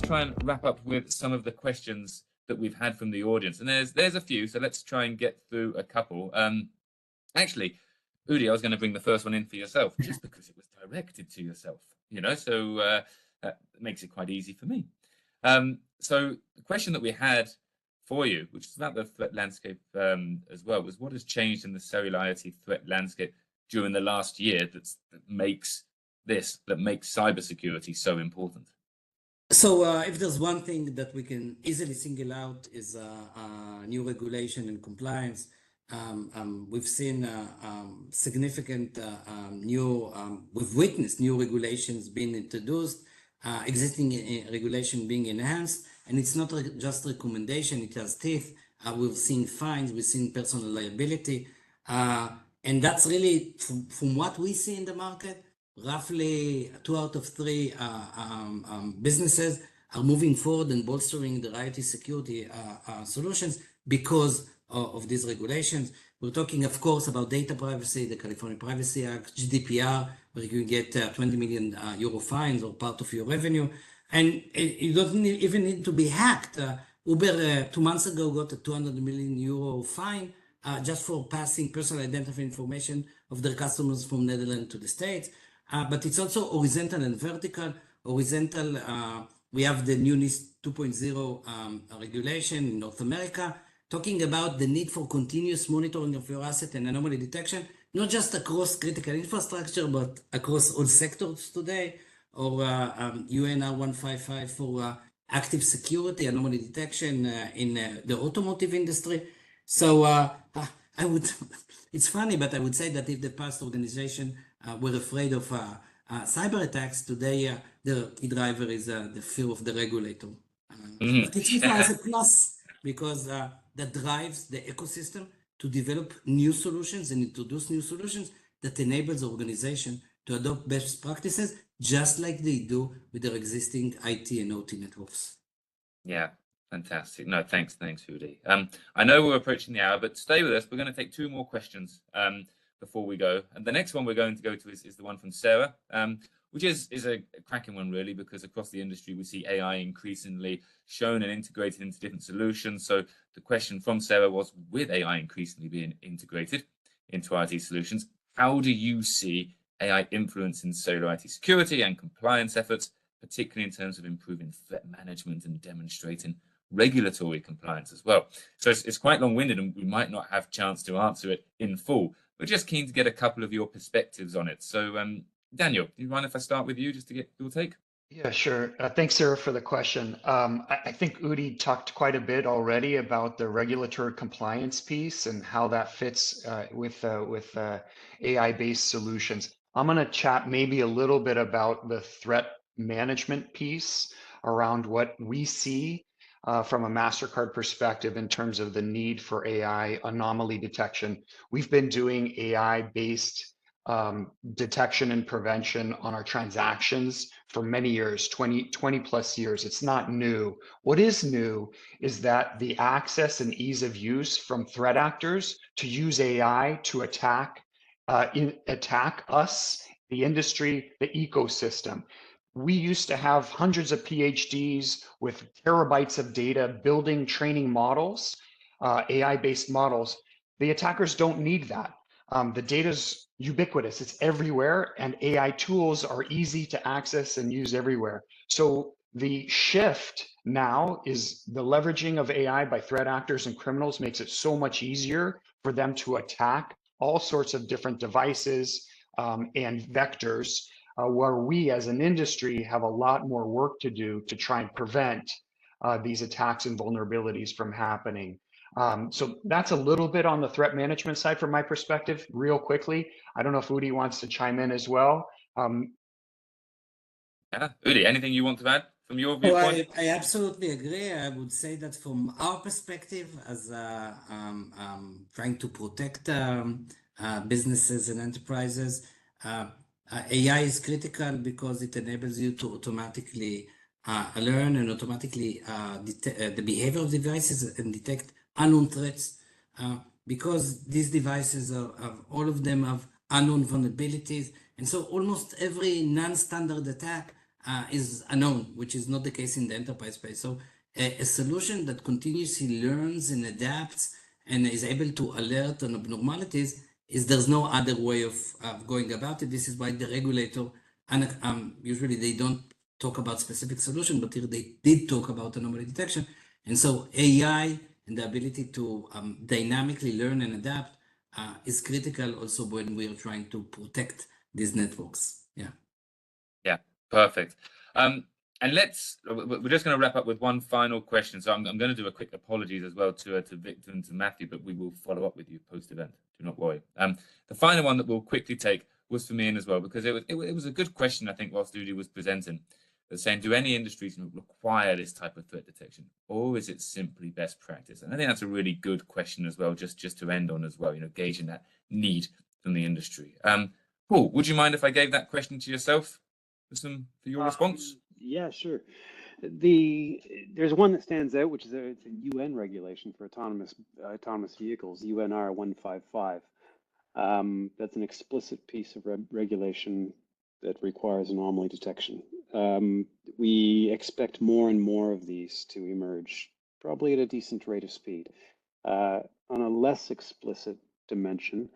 try and wrap up with some of the questions that we've had from the audience. And there's a few, so let's try and get through a couple. Actually, Udi, I was going to bring the first one in for yourself, just because it was directed to yourself, so that makes it quite easy for me. So the question that we had for you, which is about the threat landscape as well, was what has changed in the cellularity threat landscape during the last year that makes cybersecurity so important? So if there's one thing that we can easily single out is new regulation and compliance. We've seen significant we've witnessed new regulations being introduced, existing regulation being enhanced, and it's not just recommendation, it has teeth. We've seen fines, we've seen personal liability, and that's really, from what we see in the market, roughly 2 out of 3 businesses are moving forward and bolstering their IT security solutions because of these regulations. We're talking, of course, about data privacy, the California Privacy Act, GDPR, where you get 20 million euro fines or part of your revenue. And you don't even need to be hacked. Uber 2 months ago got a 200 million euro fine just for passing personal identifying information of their customers from Netherlands to the States. But it's also horizontal and vertical. Horizontal, we have the new NIST 2.0 regulation in North America, talking about the need for continuous monitoring of your asset and anomaly detection, not just across critical infrastructure, but across all sectors today, or UNR 155 for active security, anomaly detection in the automotive industry. So it's funny, but I would say that if the past organization were afraid of cyber attacks, today the key driver is the fear of the regulator. But it's as a plus, because that drives the ecosystem to develop new solutions and introduce new solutions that enables the organization to adopt best practices, just like they do with their existing IT and OT networks. Yeah, fantastic. No, thanks, Udi. I know we're approaching the hour, but stay with us. We're going to take 2 more questions before we go. And the next one we're going to go to is the one from Sarah, which is a cracking one, really, because across the industry, we see AI increasingly shown and integrated into different solutions. So the question from Sarah was, with AI increasingly being integrated into IT solutions, how do you see AI influencing cellular IT security and compliance efforts, particularly in terms of improving threat management and demonstrating regulatory compliance as well? So it's quite long-winded, and we might not have a chance to answer it in full. We're just keen to get a couple of your perspectives on it. So Daniel, do you mind if I start with you just to get your take? Yeah, sure. Thanks, Sarah, for the question. I think Udi talked quite a bit already about the regulatory compliance piece and how that fits with AI-based solutions. I'm going to chat maybe a little bit about the threat management piece around what we see from a MasterCard perspective in terms of the need for AI anomaly detection. We've been doing AI-based detection and prevention on our transactions for many years, 20 plus years. It's not new. What is new is that the access and ease of use from threat actors to use AI to attack us, the industry, the ecosystem. We used to have hundreds of PhDs with terabytes of data building training models, AI-based models. The attackers don't need that. The data's ubiquitous, it's everywhere, and AI tools are easy to access and use everywhere. So the shift now is the leveraging of AI by threat actors and criminals makes it so much easier for them to attack all sorts of different devices and vectors, where we as an industry have a lot more work to do to try and prevent these attacks and vulnerabilities from happening. So that's a little bit on the threat management side from my perspective, real quickly. I don't know if Udi wants to chime in as well. Yeah, Udi, anything you want to add from your viewpoint? I absolutely agree. I would say that from our perspective, as trying to protect businesses and enterprises, AI is critical because it enables you to automatically learn and automatically detect the behavior of devices and detect unknown threats, because these devices all of them have unknown vulnerabilities, and so almost every non-standard attack is unknown, which is not the case in the enterprise space. So a solution that continuously learns and adapts and is able to alert on abnormalities is there's no other way of going about it. This is why the regulator, and usually they don't talk about specific solution, but here they did talk about anomaly detection. And so AI and the ability to dynamically learn and adapt is critical also when we are trying to protect these networks. Yeah. Yeah, perfect. And we're just going to wrap up with one final question. So I'm going to do a quick apologies as well to Victor and to Matthew, but we will follow up with you post-event. Do not worry. The final one that we'll quickly take was for me as well, because it was a good question, I think, whilst Udi was presenting, saying, do any industries require this type of threat detection, or is it simply best practice? And I think that's a really good question as well, just to end on as well, gauging that need from the industry. Paul, would you mind if I gave that question to yourself for your response? Yeah, sure. There's one that stands out, which is it's a UN regulation for autonomous vehicles, UNR 155. That's an explicit piece of regulation that requires anomaly detection. We expect more and more of these to emerge, probably at a decent rate of speed. On a less explicit dimension,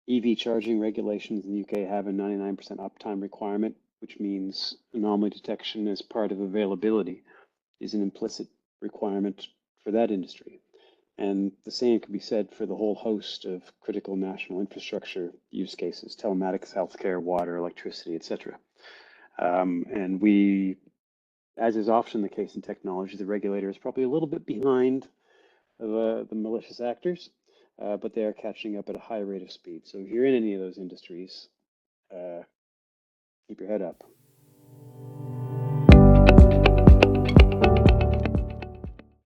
EV charging regulations in the UK have a 99% uptime requirement, which means anomaly detection as part of availability is an implicit requirement for that industry. And the same can be said for the whole host of critical national infrastructure use cases, telematics, healthcare, water, electricity, etc. And we, as is often the case in technology, the regulator is probably a little bit behind the malicious actors, but they are catching up at a high rate of speed. So if you're in any of those industries, keep your head up.